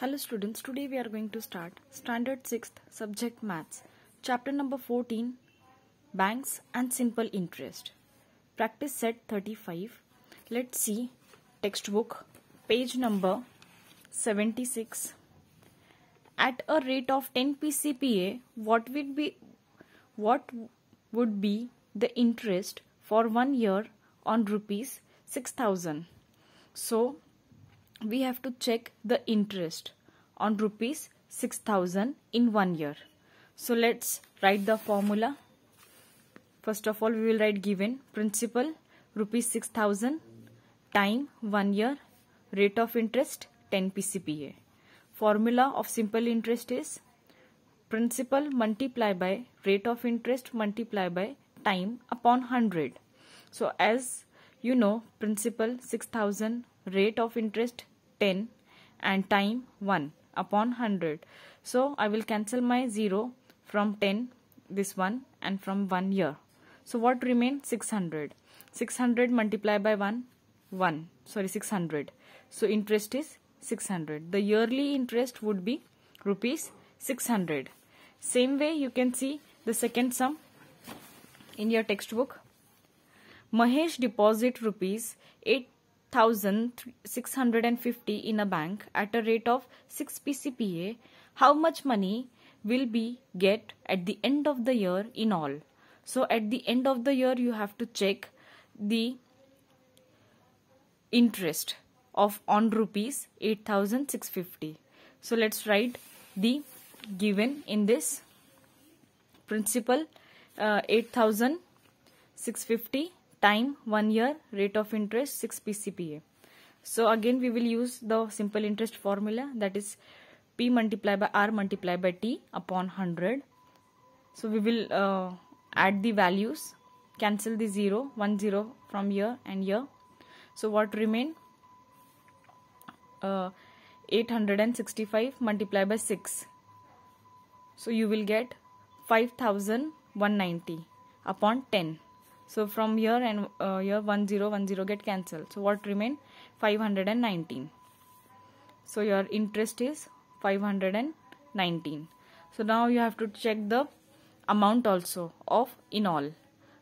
Hello students, today we are going to start Standard 6th Subject Maths, Chapter number 14, Banks and Simple Interest. Practice set 35. Let's see textbook, page number 76. At a rate of 10 PCPA, what would be the interest for 1 year on rupees 6,000? So, we have to check the interest on rupees 6,000 in 1 year. So let's write the formula. First of all, we will write given principal rupees 6,000 time 1 year, rate of interest 10 PCPA. Formula of simple interest is principal multiply by rate of interest multiply by time upon 100. So as you know, principal 6,000, rate of interest 10 and time 1 upon 100. So I will cancel my 0 from 10, this one, and from 1 year. So what remains? 600. 600 multiplied by 600. So interest is 600. The yearly interest would be rupees 600. Same way you can see the second sum in your textbook. Mahesh deposit rupees 8,650 in a bank at a rate of 6 PCPA. How much money will be get at the end of the year in all? So at the end of the year you have to check the interest of on rupees 8,650. So let's write the given in this. Principal 8,650 time 1 year, rate of interest 6 PCPA. So again we will use the simple interest formula, that is P multiplied by R multiplied by T upon 100. So we will add the values, cancel the 0, 1 0 from here and here. So what remain? 865 multiplied by 6. So you will get 5,190 upon 10. So from here and here 1 0 1 0 get cancelled. So what remain? 519. So your interest is 519. So now you have to check the amount also of in all.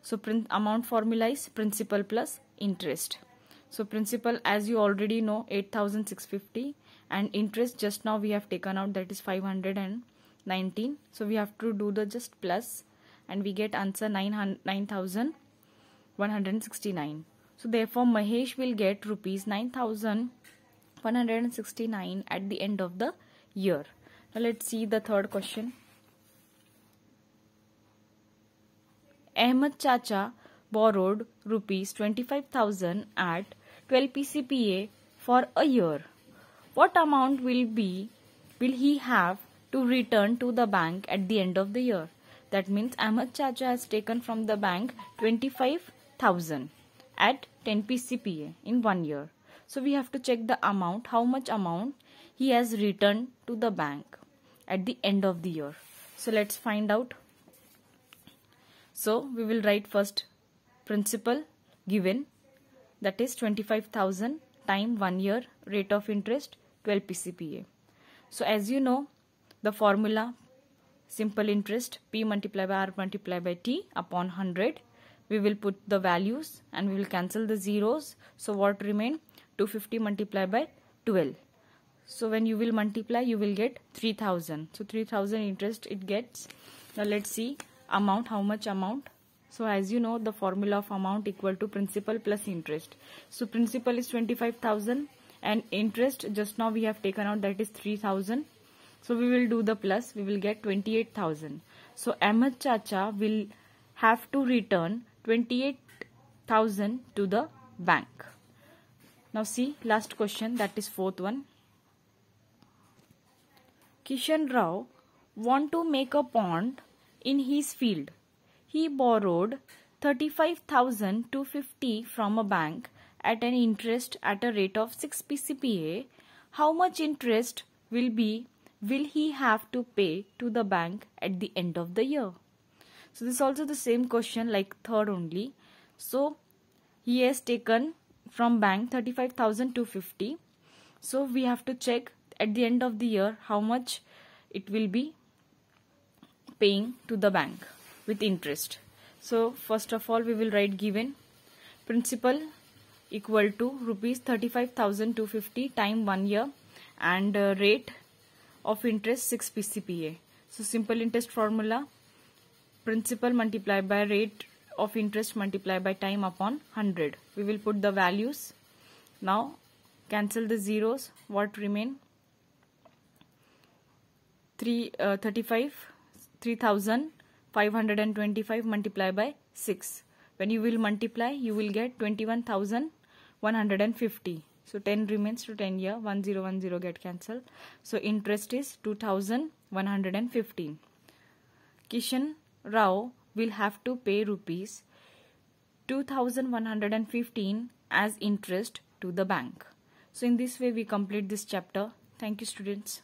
So amount formula is principal plus interest. So principal, as you already know, 8,650, and interest just now we have taken out, that is 519. So we have to do the just plus, and we get answer 9,169. So therefore Mahesh will get rupees 9,169 at the end of the year. Now let's see the third question. Ahmed Chacha borrowed rupees 25,000 at 12 PCPA for a year. What amount will he have to return to the bank at the end of the year? That means Ahmed Chacha has taken from the bank 25,000 at 10 PCPA in 1 year. So we have to check the amount, how much amount he has returned to the bank at the end of the year. So let's find out. So we will write first principal given, that is 25,000 time 1 year, rate of interest 12 PCPA. So as you know, the formula simple interest P multiplied by R multiplied by T upon 100. We will put the values and we will cancel the zeros. So what remain? 250 multiplied by 12. So when you will multiply, you will get 3,000. So 3,000 interest it gets. Now let's see amount, how much amount. So as you know, the formula of amount equal to principal plus interest. So principal is 25,000 and interest just now we have taken out, that is 3,000. So we will do the plus, we will get 28,000. So Ahmed Chacha will have to return 28,000 to the bank. Now see last question, that is fourth one. Kishan Rao want to make a pond in his field. He borrowed 35,250 from a bank at an interest at a rate of 6 PCPA. How much interest will he have to pay to the bank at the end of the year? So this is also the same question like third only. So he has taken from bank 35,250. So we have to check at the end of the year how much it will be paying to the bank with interest. So first of all we will write given principal equal to rupees 35,250 time 1 year and rate of interest 6 PCPA. So simple interest formula, principal multiplied by rate of interest multiplied by time upon 100. We will put the values. Now cancel the zeros. What remain? 3,525 multiplied by 6. When you will multiply, you will get 21,150. So 10 remains to 10 year. 1010 get cancelled. So interest is 2,115. Kishan Rao will have to pay rupees 2,115 as interest to the bank. So in this way we complete this chapter. Thank you, students.